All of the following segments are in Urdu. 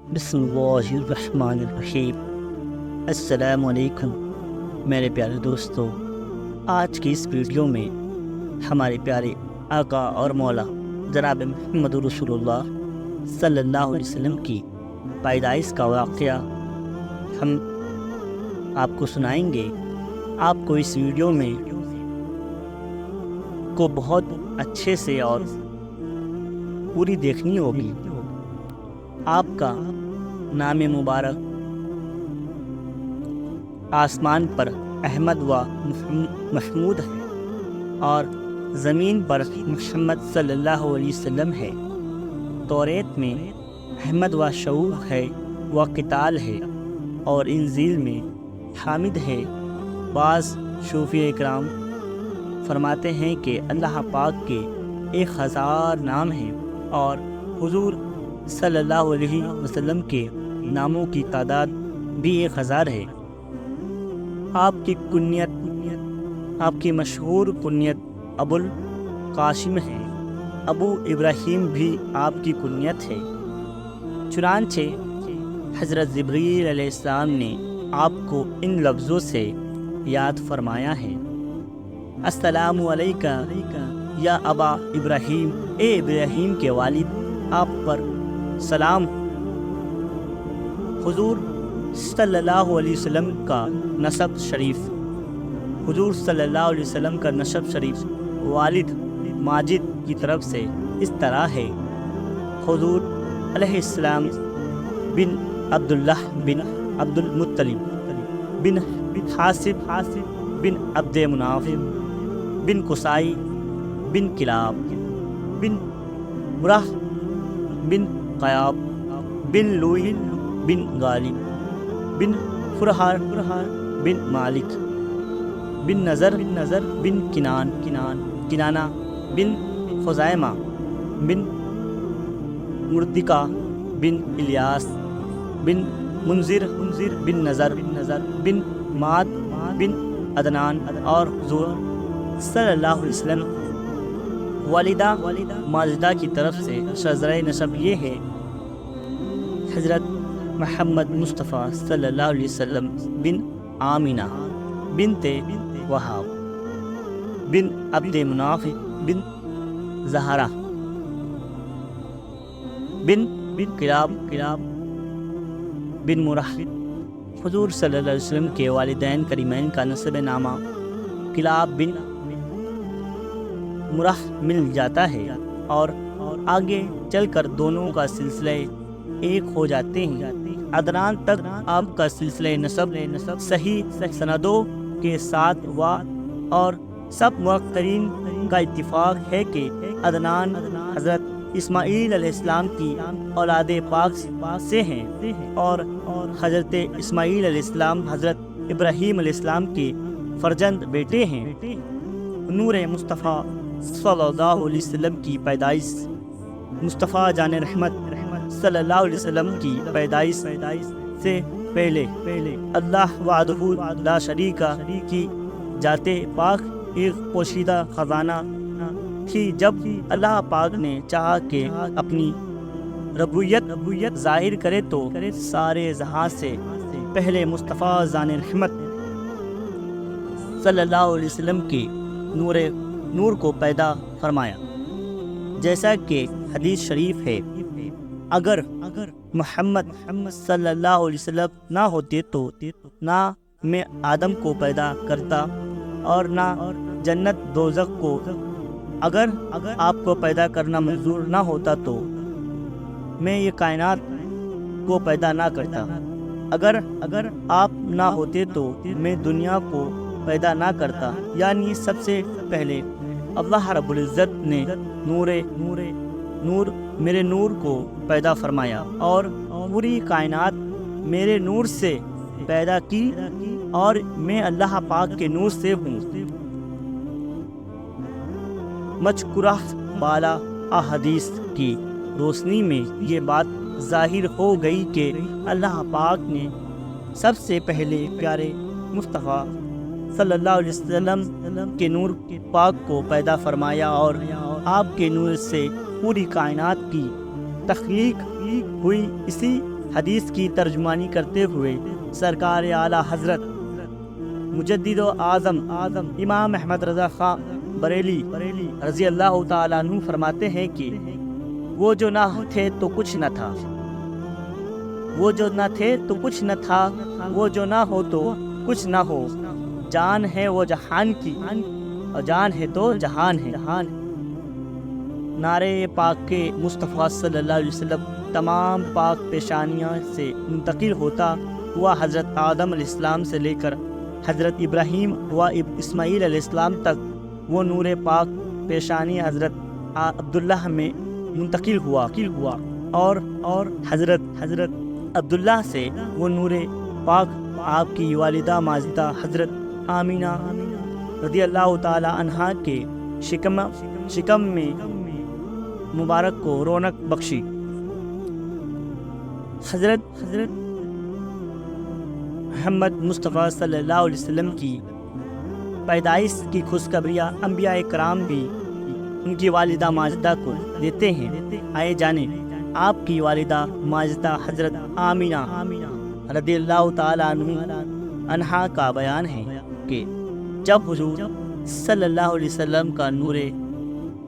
بسم اللہ الرحمن الرحیم۔ السلام علیکم میرے پیارے دوستو، آج کی اس ویڈیو میں ہمارے پیارے آقا اور مولا جناب محمد رسول اللہ صلی اللہ علیہ وسلم کی پیدائش کا واقعہ ہم آپ کو سنائیں گے۔ آپ کو اس ویڈیو میں کو بہت اچھے سے اور پوری دیکھنی ہوگی۔ آپ کا نام مبارک آسمان پر احمد و محمود ہے اور زمین پر محمد صلی اللہ علیہ وسلم ہے۔ توریت میں احمد و شعوب ہے و قتال ہے اور انجیل میں حامد ہے۔ بعض صوفیہ اکرام فرماتے ہیں کہ اللہ پاک کے 1000 نام ہیں اور حضور صلی اللہ علیہ وسلم کے ناموں کی تعداد بھی 1000 ہے۔ آپ کی مشہور کنیت ابو القاسم ہے۔ ابو ابراہیم بھی آپ کی کنیت ہے۔ چنانچہ حضرت جبریل علیہ السلام نے آپ کو ان لفظوں سے یاد فرمایا ہے: السلام علیکہ یا ابا ابراہیم، اے ابراہیم کے والد، آپ پر سلام۔ حضور صلی اللہ علیہ وسلم کا نسب شریف، حضور صلی اللہ علیہ وسلم کا نسب شریف والد ماجد کی طرف سے اس طرح ہے: حضور علیہ السلام بن عبداللہ بن عبد المطلب بن حاسب بن عبد مناف بن قصائی بن کلاب بن مرہ بن قیاب بن لوئی بن غالب بن فرحار بن مالک بن نظر بن کنانہ بن خزائمہ بن مرتقہ بن الیاس بن منذر بن نظر بن ماد بن عدنان، اور حضور صلی اللہ علیہ وسلم والدہ ماجدہ کی طرف سے شجرہ نسب یہ ہے: حضرت محمد مصطفیٰ صلی اللہ علیہ وسلم بن آمینہ بنت وہاب بن عبد مناف بن زہرہ بن کلاب بن مرہ۔ حضور صلی اللہ علیہ وسلم کے والدین کریمین کا نسب نامہ کلاب بن مرہ مل جاتا ہے اور آگے چل کر دونوں کا سلسلہ ایک ہو جاتے ہیں۔ عدنان تک آپ کا سلسلہ نسب صحیح سندوں کے ساتھ ہوا اور سب مؤخرین کا اتفاق ہے کہ عدنان حضرت اسماعیل علیہ السلام کی اولاد پاک سے ہیں اور حضرت اسماعیل علیہ السلام حضرت ابراہیم علیہ السلام کے فرزند بیٹے ہیں۔ نور مصطفیٰ صلی اللہ علیہ وسلم کی پیدائش، مصطفیٰ جان رحمت صلی اللہ علیہ وسلم کی پیدائش سے پہلے اللہ وحدہ لا شریک کی ذات پاک ایک پوشیدہ خزانہ تھی۔ جب اللہ پاک نے چاہا کہ اپنی ربوبیت ظاہر کرے تو سارے جہاں سے پہلے مصطفیٰ جان رحمت صلی اللہ علیہ وسلم کی نور کو پیدا فرمایا۔ جیسا کہ حدیث شریف ہے: اگر محمد صلی اللہ علیہ وسلم نہ ہوتے تو نہ میں آدم کو پیدا کرتا اور نہ جنت دوزخ کو۔ اگر آپ کو پیدا کرنا منظور نہ ہوتا تو میں یہ کائنات کو پیدا نہ کرتا۔ اگر آپ نہ ہوتے تو میں دنیا کو پیدا نہ کرتا۔ یعنی سب سے پہلے اللہ رب العزت نے میرے نور کو پیدا فرمایا اور پوری کائنات میرے نور سے پیدا کی اور میں اللہ پاک کے نور سے ہوں۔ مذکورہ بالا احادیث کی روشنی میں یہ بات ظاہر ہو گئی کہ اللہ پاک نے سب سے پہلے پیارے مصطفیٰ صلی اللہ علیہ وسلم کے نور پاک کو پیدا فرمایا اور آپ کے نور سے پوری کائنات کی تخلیق ہوئی۔ اسی حدیث کی ترجمانی کرتے ہوئے سرکار اعلیٰ حضرت مجدد و اعظم امام احمد رضا خان بریلی رضی اللہ تعالیٰ عنہ فرماتے ہیں کہ وہ جو نہ تھے تو کچھ نہ تھا، وہ جو نہ تھے تو کچھ نہ تھا، وہ جو نہ ہو تو کچھ نہ ہو، جان ہے وہ جہان کی اور جان ہے تو جہان ہے۔ نعرے پاک کے مصطفیٰ صلی اللہ علیہ وسلم تمام پاک پیشانیاں سے منتقل ہوتا ہوا حضرت آدم علیہ السلام سے لے کر حضرت ابراہیم و اسماعیل علیہ السلام تک وہ نور پاک پیشانی حضرت عبداللہ میں منتقل ہوا اور حضرت عبداللہ سے وہ نور پاک آپ کی والدہ ماجدہ حضرت آمینہ رضی اللہ تعالی عنہا کے شکم میں مبارک کو رونق بخشی۔ حضرت محمد مصطفیٰ صلی اللہ علیہ وسلم کی پیدائش کی خوشخبریاں انبیاء کرام بھی ان کی والدہ ماجدہ کو دیتے ہیں۔ آئے جانیں آپ کی والدہ ماجدہ حضرت آمینہ رضی اللہ تعالیٰ عنہا کا بیان ہے کہ جب حضور صلی اللہ علیہ وسلم کا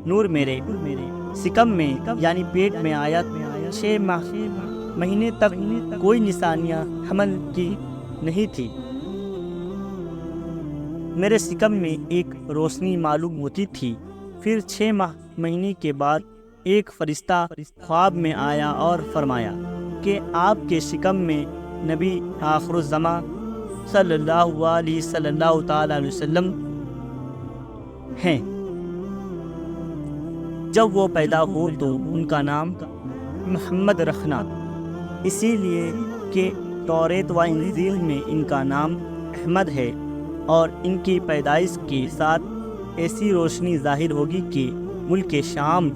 نور میرے سکم میں یعنی پیٹ میں آیا 6 مہینے تک کوئی نشانیاں حمل کی نہیں تھی۔ میرے سکم میں ایک روشنی معلوم ہوتی تھی۔ پھر 6 مہینے کے بعد ایک فرشتہ خواب میں آیا اور فرمایا کہ آپ کے شکم میں نبی آخر الزماں صلی اللہ تعالی علیہ وسلم ہیں۔ جب وہ پیدا ہو تو ان کا نام محمد رکھنا، اسی لیے کہ توریت و انجیل میں ان کا نام احمد ہے، اور ان کی پیدائش کے ساتھ ایسی روشنی ظاہر ہوگی کہ ملک شام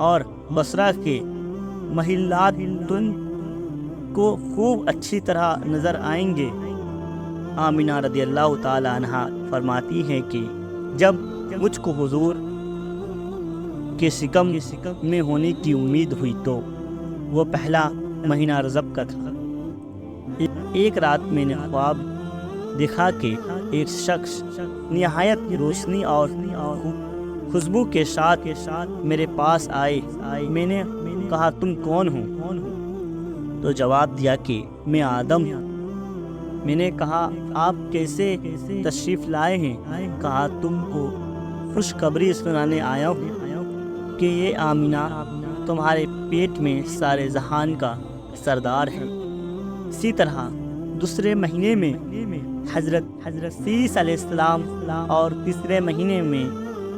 اور بصرہ کے محلات کو خوب اچھی طرح نظر آئیں گے۔ آمینہ رضی اللہ تعالی عنہا فرماتی ہے کہ جب مجھ کو حضور کے شکم میں ہونے کی امید ہوئی تو وہ پہلا مہینہ رجب کا تھا۔ ایک رات میں نے خواب دیکھا کہ ایک شخص نہایت روشنی اور خوشبو کے ساتھ میرے پاس آئے۔ میں نے کہا تم کون ہو؟ تو جواب دیا کہ میں آدم ہوں۔ میں نے کہا آپ کیسے تشریف لائے ہیں؟ کہا تم کو خوشخبری سنانے آیا ہوں کہ یہ آمینہ تمہارے پیٹ میں سارے جہان کا سردار ہے۔ اسی طرح دوسرے مہینے میں حضرت عیسیٰ علیہ السلام، اور تیسرے مہینے میں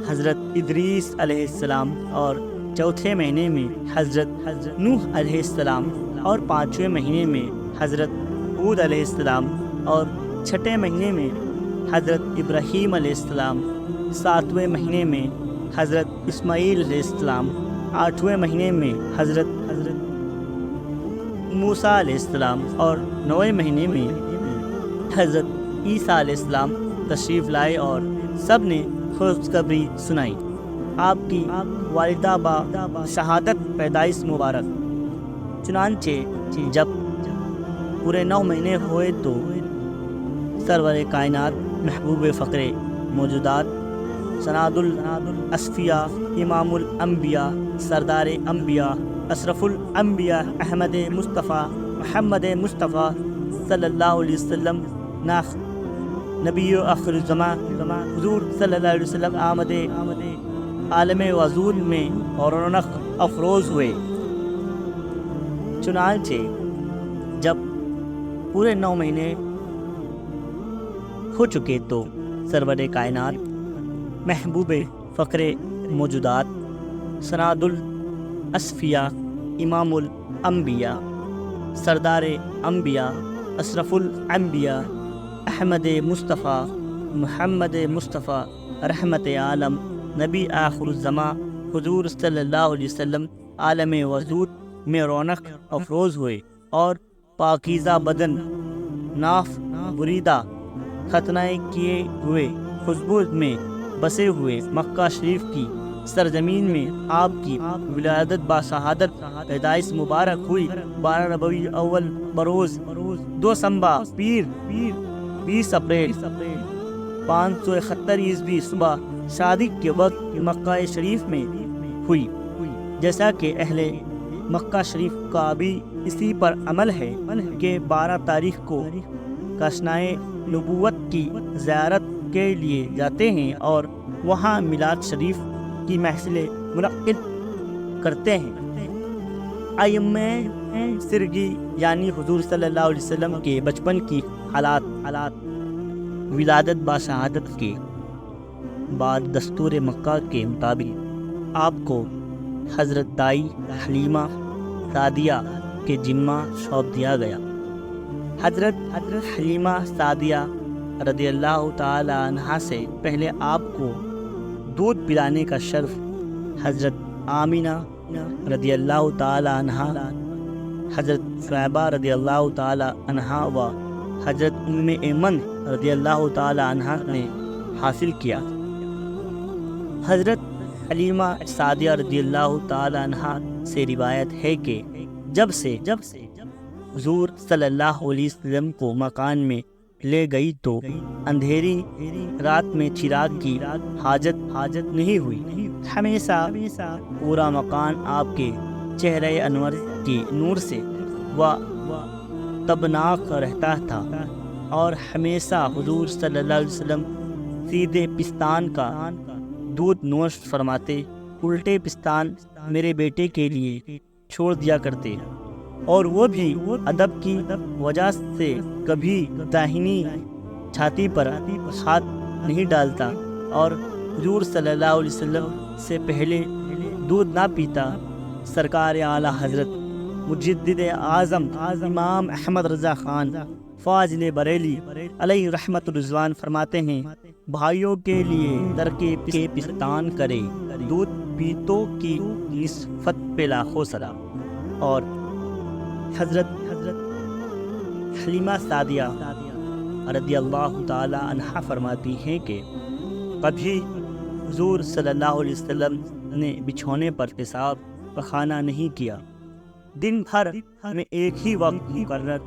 حضرت ادریس علیہ السلام، اور چوتھے مہینے میں حضرت نوح علیہ السلام، اور 5ویں مہینے میں حضرت ہود علیہ السلام، اور 6 مہینے میں حضرت ابراہیم علیہ السلام، 7ویں مہینے میں حضرت اسماعیل علیہ السلام، 8ویں مہینے میں حضرت موسیٰ علیہ السلام، اور 9ویں مہینے میں حضرت عیسیٰ علیہ السلام تشریف لائے اور سب نے خوشخبری سنائی۔ آپ کی والدہ با شہادت پیدائش مبارک۔ چنانچہ جب پورے 9 مہینے ہوئے تو سرور کائنات محبوب فقر موجودات سناد الاصفیاء امام الانبیاء سردار انبیاء اشرف الانبیاء احمد مصطفیٰ محمد مصطفیٰ صلی اللہ علیہ وسلم نبی آخر الزماں حضور صلی اللہ علیہ وسلم آمد عالم وجود میں اور رونق افروز ہوئے۔ چنانچہ جب پورے 9 مہینے ہو چکے تو سرور کائنات محبوب فقر موجودات سناد الاصفیاء امام الانبیاء سردار انبیاء اشرف الانبیاء احمد مصطفیٰ محمد مصطفیٰ رحمت عالم نبی آخر الزماں حضور صلی اللہ علیہ وسلم عالم وجود میں رونق افروز ہوئے، اور پاکیزہ بدن ناف بریدہ ختنہ کیے ہوئے خوشبو میں بسے ہوئے مکہ شریف کی سرزمین میں آپ کی ولادت باشہادت پیدائش مبارک ہوئی 12 ربیع اول بروز 2 سنبا پیر 20 اپریل 571 عیسوی صبح صادق کے وقت مکہ شریف میں ہوئی، جیسا کہ اہل مکہ شریف کا بھی اسی پر عمل ہے کہ 12 تاریخ کو کاشنائے نبوت کی زیارت کے لیے جاتے ہیں اور وہاں میلاد شریف کی محفلیں منعقد کرتے ہیں۔ ائمہ سرگی یعنی حضور صلی اللہ علیہ وسلم کے بچپن کی حالات ولادت باشہادت کے بعد دستور مکہ کے مطابق آپ کو حضرت دائی حلیمہ سعدیہ کے ذمہ سونپ دیا گیا۔ حضرت حلیمہ سعدیہ رضی اللہ تعالی عنہا سے پہلے آپ کو دودھ پلانے کا شرف حضرت آمینہ رضی اللہ تعالی عنہا، حضرت صعبہ رضی اللہ تعالی عنہا و حضرت ام ایمن رضی اللہ تعالی عنہا نے حاصل کیا۔ حضرت حلیمہ سعدیہ رضی اللہ تعالی عنہا سے روایت ہے کہ جب سے حضور صلی اللہ علیہ وسلم کو مکان میں لے گئی تو اندھیری رات میں چراغ کی حاجت نہیں ہوئی، ہمیشہ پورا مکان آپ کے چہرے انور کی نور سے تبناک رہتا تھا، اور ہمیشہ حضور صلی اللہ علیہ وسلم سیدھے پستان کا دودھ نوش فرماتے، الٹے پستان میرے بیٹے کے لیے چھوڑ دیا کرتے، اور وہ بھی ادب کی وجہ سے کبھی داہنی چھاتی پر ہاتھ نہیں ڈالتا، اور حضور صلی اللہ علیہ وسلم سے پہلے دودھ نہ پیتا۔ سرکار اعلیٰ حضرت مجدد اعظم امام احمد رضا خان فاضل بریلی علیہ رحمت الرضوان فرماتے ہیں، بھائیوں کے لیے ترک پستان کرے، دودھ پیتوں کی نسبت پہ لاکھوں سلام۔ اور حضرت حلیمہ سعدیہ رضی اللہ تعالی عنہا فرماتی ہیں کہ کبھی حضور صلی اللہ علیہ وسلم نے بچھونے پر پیشاب پخانہ نہیں کیا، دن بھر میں ایک ہی وقت مقرر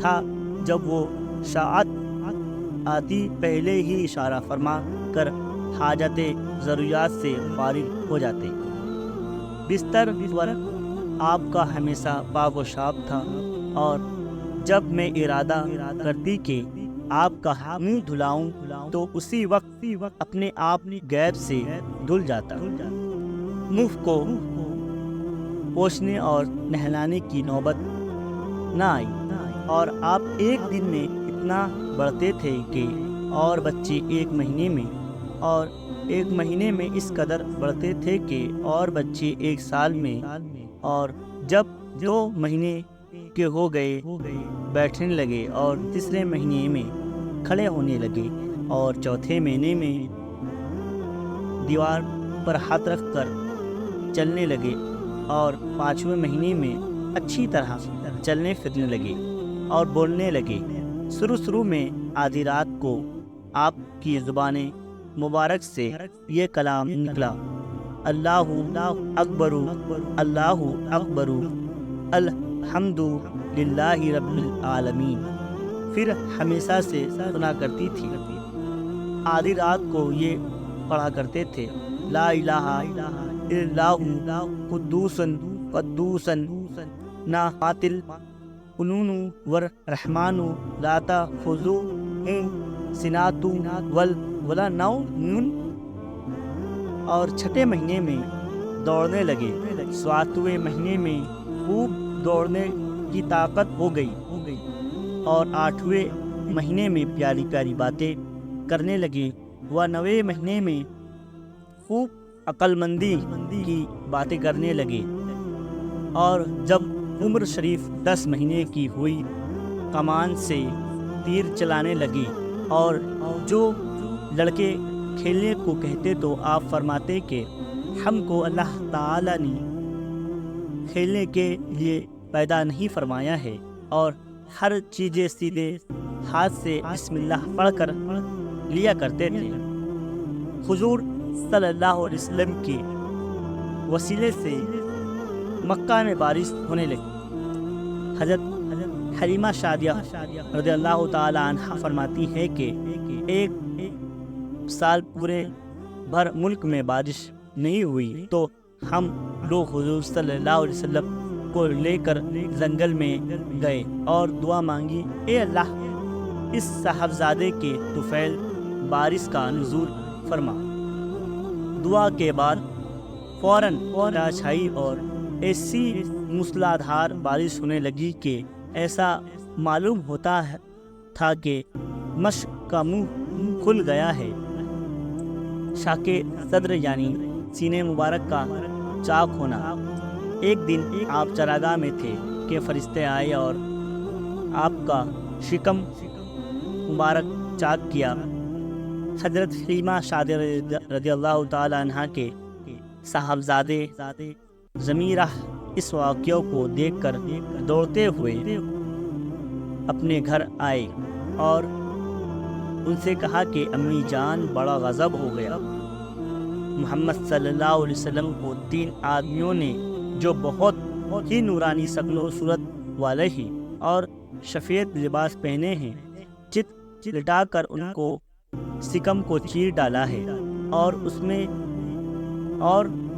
تھا، جب وہ ساعت آتی پہلے ہی اشارہ فرما کر حاجت ضروریات سے فارغ ہو جاتے۔ بستر پر آپ کا ہمیشہ پاک و صاف تھا، اور جب میں ارادہ کرتی کہ آپ کا منہ دھلاؤں تو اسی وقت اپنے آپ غیب سے دھل جاتا۔ منہ کو پوچھنے اور نہلانے کی نوبت نہ آئی، اور آپ ایک دن میں اتنا بڑھتے تھے کہ اور بچے ایک مہینے میں اس قدر بڑھتے تھے کہ اور بچے ایک سال میں، اور جب 2 مہینے کے ہو گئے بیٹھنے لگے، اور تیسرے مہینے میں کھڑے ہونے لگے، اور چوتھے مہینے میں دیوار پر ہاتھ رکھ کر چلنے لگے، اور 5ویں مہینے میں اچھی طرح چلنے پھرنے لگے اور بولنے لگے۔ شروع میں آدھی رات کو آپ کی زبان مبارک سے یہ کلام نکلا، اللہ اکبر اللہ اکبر الحمد للہ رب العالمین۔ پھر ہمیشہ سے سنا کرتی تھی، آدھی رات کو یہ پڑھا کرتے تھے، لا الہ الا اللہ قدوس قدوس نا قاتل قنون ور رحمان لا تأخذہ سنۃ ولا نوم۔ اور 6 مہینے میں دوڑنے لگے، 7ویں مہینے میں خوب دوڑنے کی طاقت ہو گئی، اور 8ویں مہینے میں پیاری پیاری باتیں کرنے لگے، وہ 9ویں مہینے میں خوب عقل مندی کی باتیں کرنے لگے، اور جب عمر شریف 10 مہینے کی ہوئی کمان سے تیر چلانے لگے، اور جو لڑکے کھیلنے کو کہتے تو آپ فرماتے کہ ہم کو اللہ تعالی نے کھیلنے کے لیے پیدا نہیں فرمایا ہے، اور ہر چیزیں سیدھے ہاتھ سے بسم اللہ پڑھ کر لیا کرتے تھے۔ حضور صلی اللہ علیہ وسلم کی وسیلے سے مکہ میں بارش ہونے لگی۔ حضرت حلیمہ سعدیہ رضی اللہ تعالی عنہ فرماتی ہے کہ ایک سال پورے بھر ملک میں بارش نہیں ہوئی تو ہم لوگ حضور صلی اللہ علیہ وسلم کو لے کر جنگل میں گئے اور دعا مانگی، اے اللہ اس صاحبزادے کے طفیل بارش کا نزول فرما۔ دعا کے بعد فوراً چھائی اور ایسی موسلادھار بارش ہونے لگی کہ ایسا معلوم ہوتا تھا کہ مشق کا منہ کھل گیا ہے۔ شاک صدر یعنی سینے مبارک کا چاک ہونا۔ ایک دن آپ چراگاہ میں تھے کہ فرشتے آئے اور آپ کا شکم مبارک چاک کیا۔ حضرت حلیمہ سعدیہ رضی اللہ تعالی عنہ کے صاحبزادے ضمیرہ اس واقعہ کو دیکھ کر دوڑتے ہوئے اپنے گھر آئے اور ان سے کہا کہ امی جان بڑا غضب ہو گیا۔ محمد صلی اللہ علیہ وسلم کو 3 آدمیوں نے جو بہت ہی نورانی شکل و صورت والے ہی اور سفید لباس پہنے ہیں، چت لٹا کر ان کو سکم کو چیر ڈالا ہے اور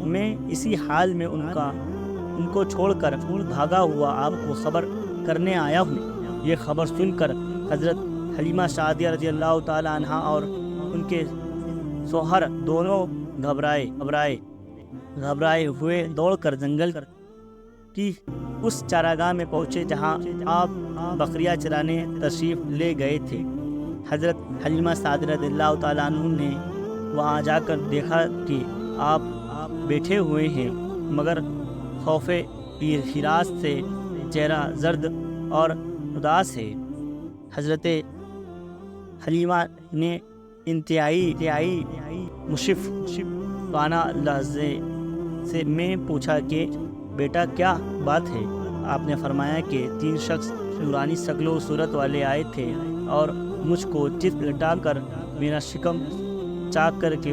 میں اسی حال میں ان کو چھوڑ کر بھاگا ہوا آپ کو خبر کرنے آیا ہوں۔ یہ خبر سن کر حضرت حلیمہ سعدیہ رضی اللہ تعالی عنہ اور ان کے شوہر دونوں گھبرائے ہوئے دوڑ کر جنگل کی اس چراگاہ میں پہنچے جہاں آپ بکریاں چرانے تشریف لے گئے تھے۔ حضرت حلیمہ سعدیہ رضی اللہ تعالیٰ عنہ نے وہاں جا کر دیکھا کہ آپ بیٹھے ہوئے ہیں مگر خوف ہراس سے چہرہ زرد اور اداس ہے۔ حضرت حلیمہ نے انتہائی مشفقانہ لہجے سے میں پوچھا کہ بیٹا کیا بات ہے؟ آپ نے فرمایا کہ 3 شخص نورانی شکل و صورت والے آئے تھے اور مجھ کو چت لٹا کر میرا شکم چاک کر کے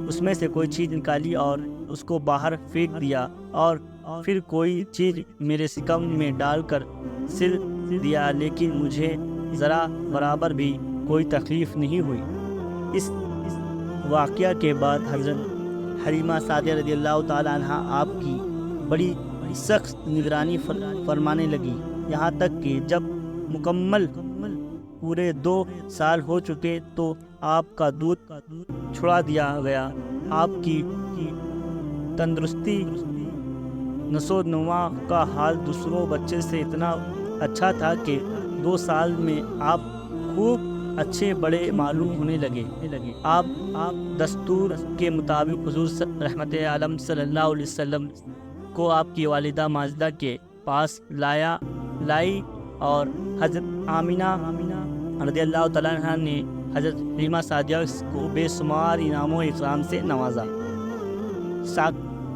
اس میں سے کوئی چیز نکالی اور اس کو باہر پھینک دیا اور پھر کوئی چیز میرے شکم میں ڈال کر سل دیا، لیکن مجھے ذرا برابر بھی کوئی تکلیف نہیں ہوئی۔ اس واقعہ کے بعد حضرت حلیمہ سعدیہ رضی اللہ تعالی عنہ آپ کی بڑی سخت نگرانی فرمانے لگی، یہاں تک کہ جب مکمل پورے 2 سال ہو چکے تو آپ کا دودھ چھڑا دیا گیا۔ آپ کی تندرستی نشو و نما کا حال دوسروں بچے سے اتنا اچھا تھا کہ 2 سال میں آپ خوب اچھے بڑے معلوم ہونے لگے۔ آپ دستور کے مطابق حضور رحمت عالم صلی اللہ علیہ وسلم کو آپ کی والدہ ماجدہ کے پاس لائی اور حضرت آمینہ رضی اللہ تعالیٰ عنہ نے حضرت حلیمہ سعدیہ کو بے شمار انعام و اکرام سے نوازا۔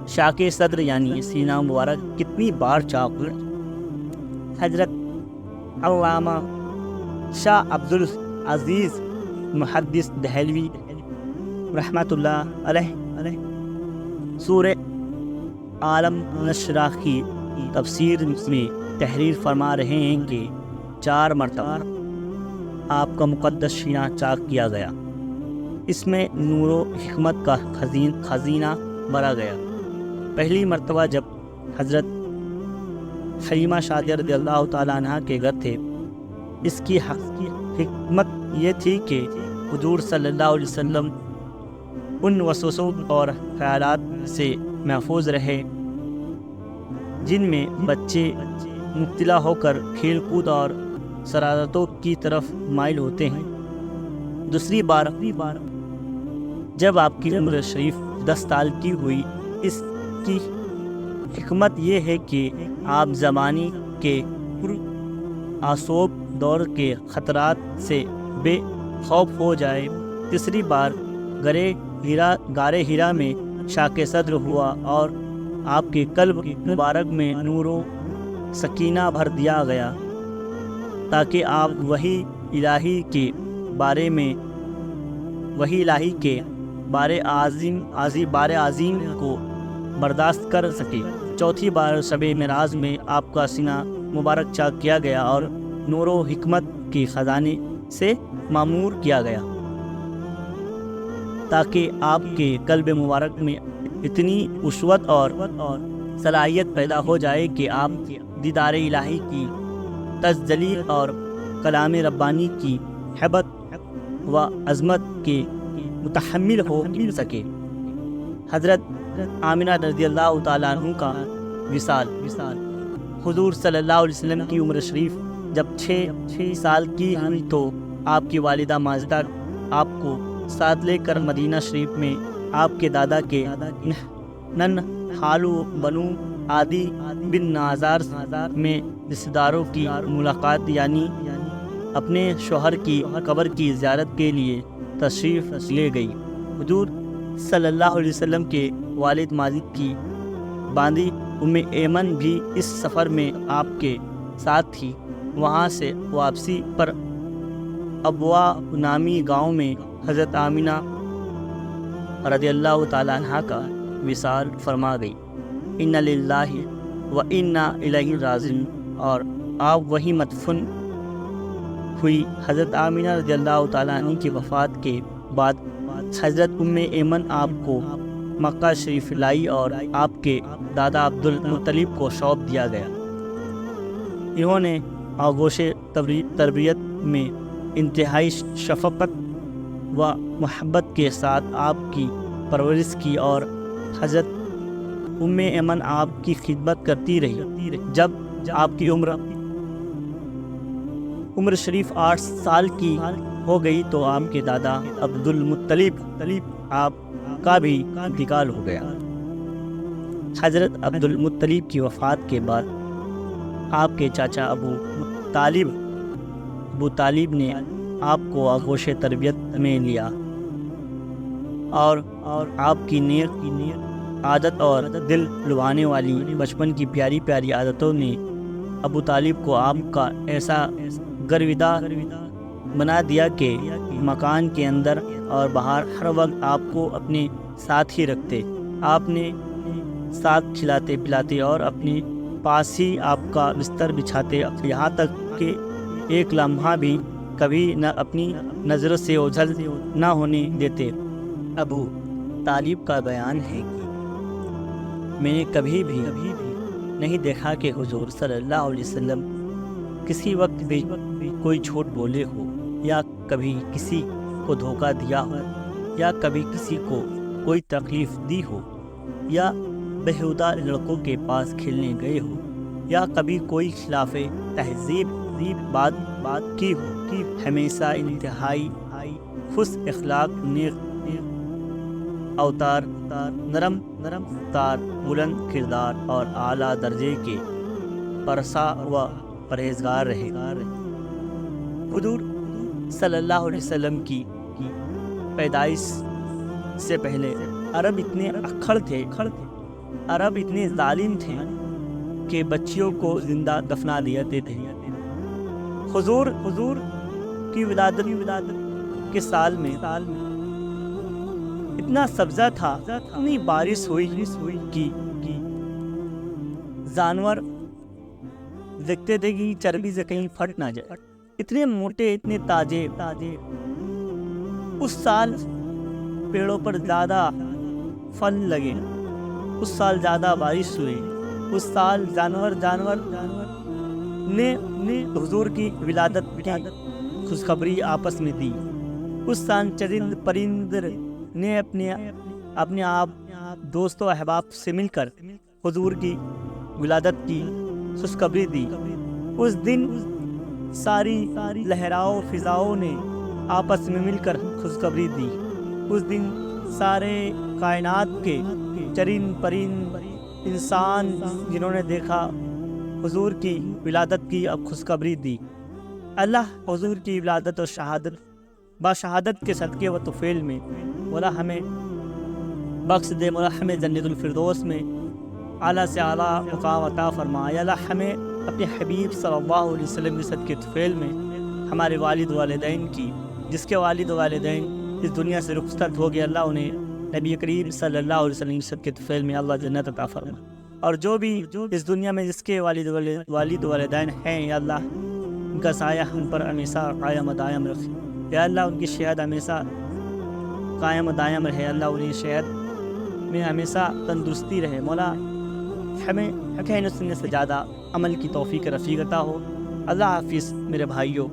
شاک صدر یعنی سینہ مبارک کتنی بار چاک ہوئے۔ حضرت علامہ شاہ عبدالعزیز محدث دہلوی رحمۃ اللہ علیہ سورہ عالم نشرہ کی تفسیر میں تحریر فرما رہے ہیں کہ 4 مرتبہ آپ کا مقدس سینہ چاک کیا گیا، اس میں نور و حکمت کا خزینہ بھرا گیا۔ پہلی مرتبہ جب حضرت حلیمہ سعدیہ رضی اللہ تعالیٰ عنہ کے گھر تھے، اس کی حکمت یہ تھی کہ حضور صلی اللہ علیہ وسلم ان وسوسوں اور خیالات سے محفوظ رہے جن میں بچے مبتلا ہو کر کھیل کود اور شرارتوں کی طرف مائل ہوتے ہیں۔ دوسری بار جب آپ کی عمر شریف 10 سال کی ہوئی، اس کی حکمت یہ ہے کہ آپ زمانے کے پرآشوب دور کے خطرات سے بے خوف ہو جائے۔ تیسری بار غار ہرا میں شاک صدر ہوا اور آپ کے قلب مبارک میں نور و سکینہ بھر دیا گیا تاکہ آپ وحی الہی کے بارے عظیم کو برداشت کر سکے۔ چوتھی بار شب معراج میں آپ کا سینہ مبارک چاک کیا گیا اور نور و حکمت کی خزانے سے معمور کیا گیا، تاکہ آپ کے قلب مبارک میں اتنی وسعت اور صلاحیت پیدا ہو جائے کہ آپ دیدار الہی کی تجلی اور کلام ربانی کی ہیبت و عظمت کے متحمل ہو سکے۔ حضرت آمنہ رضی اللہ تعالیٰ عنہ کا وصال۔ حضور صلی اللہ علیہ وسلم کی عمر شریف جب 6 سال کی ہوئی تو آپ کی والدہ ماجدہ آپ کو ساتھ لے کر مدینہ شریف میں آپ کے دادا کے نن حالو بنو عادی بن نازار میں رشتہ داروں کی ملاقات یعنی اپنے شوہر کی قبر کی زیارت کے لیے تشریف لے گئی۔ حضور صلی اللہ علیہ وسلم کے والد ماجد کی باندی ام ایمن بھی اس سفر میں آپ کے ساتھ تھی۔ وہاں سے واپسی پر ابوا نامی گاؤں میں حضرت آمنہ رضی اللہ تعالیٰ عنہ کا وصال فرما گئی۔ انا للہ و انا الیہ راجعون، اور آپ وہی مدفون ہوئی۔ حضرت آمنہ رضی اللہ تعالیٰ عنہ کی وفات کے بعد حضرت ام ایمن آپ کو مکہ شریف لائی اور آپ کے دادا عبد المطلب کو سونپ دیا گیا۔ انہوں نے آغوش تربیت میں انتہائی شفقت و محبت کے ساتھ آپ کی پرورش کی اور حضرت ام ایمن آپ کی خدمت کرتی رہی۔ جب آپ کی عمر شریف 8 سال کی ہو گئی تو آپ کے دادا عبد المطلب آپ کا بھی انتقال ہو گیا۔ حضرت عبد المطلب کی وفات کے بعد آپ کے چاچا ابو طالب نے آپ کو آغوش تربیت میں لیا اور آپ کی نیک عادت اور دل لبھانے والی بچپن کی پیاری پیاری عادتوں نے ابو طالب کو آپ کا ایسا گرویدہ بنا دیا کہ مکان کے اندر اور باہر ہر وقت آپ کو اپنے ساتھ ہی رکھتے۔ آپ نے ساتھ کھلاتے پلاتے اور اپنے پاس ہی آپ کا بستر بچھاتے، یہاں تک کہ ایک لمحہ بھی کبھی نہ اپنی نظر سے اوجھل نہ ہونے دیتے۔ ابو طالب کا بیان ہے کہ میں نے کبھی بھی نہیں دیکھا کہ حضور صلی اللہ علیہ وسلم کسی وقت بھی کوئی جھوٹ بولے ہو، یا کبھی کسی کو دھوکہ دیا ہو، یا کبھی کسی کو کوئی تکلیف دی ہو، یا بیہودہ لڑکوں کے پاس کھیلنے گئے ہو، یا کبھی کوئی خلاف تہذیب بات کی ہو۔ ہمیشہ انتہائی خوش اخلاق، نیک اوتار، نرم افطار، بلند کردار اور اعلیٰ درجے کے پرسا و پرہیزگار رہے۔ حضور صلی اللہ علیہ وسلم کی پیدائش سے پہلے عرب اتنے اکھڑ تھے، عرب اتنے ظالم تھے کہ بچیوں کو زندہ دفنا دیتے تھے۔ حضور کی ولادت کے سال میں اتنا سبزہ تھا، اتنی بارش ہوئی کہ جانور دیکھتے تھے کہ چربی سے کہیں پھٹ نہ جائے، اتنے موٹے اتنے تازے۔ اس سال پیڑوں پر زیادہ پھل لگے، اس سال زیادہ بارش ہوئی، اس سال جانور نے حضور کی ولادت کی خوشخبری آپس میں دی۔ اس سال چرند پرند نے اپنے آپ دوست و احباب سے مل کر حضور کی ولادت کی خوشخبری دی۔ اس دن ساری لہراؤ فضاؤں نے آپس میں مل کر خوشخبری دی۔ اس دن سارے کائنات کے چرند پرند انسان جنہوں نے دیکھا حضور کی ولادت کی اب خوشخبری دی۔ اللہ حضور کی ولادت اور شہادت کے صدقے و طفیل میں مولا ہمیں بخش دے، مولا ہمیں جنت الفردوس میں اعلیٰ سے اعلیٰ مقام عطا فرمائے۔ اللہ ہمیں اپنے حبیب صلی اللہ علیہ وسلم کے صدقے طفیل میں ہمارے والد والدین کی، جس کے والد والدین اس دنیا سے رخصت ہو گئے، اللہ انہیں نبی کریم صلی اللہ علیہ وسلم سب کے طفیل میں اللہ جنت عطا فرما، اور جو بھی اس دنیا میں جس کے والد والدین ہیں یا اللہ ان کا سایہ ہم پر ہمیشہ قائم و دائم رکھے، یا اللہ ان کی صحت ہمیشہ قائم و دائم رہے، اللہ انہیں صحت میں ہمیشہ تندرستی رہے، مولا ہمیں حقین و سنت سے زیادہ عمل کی توفیق رفیق عطا ہو۔ اللہ حافظ میرے بھائیوں۔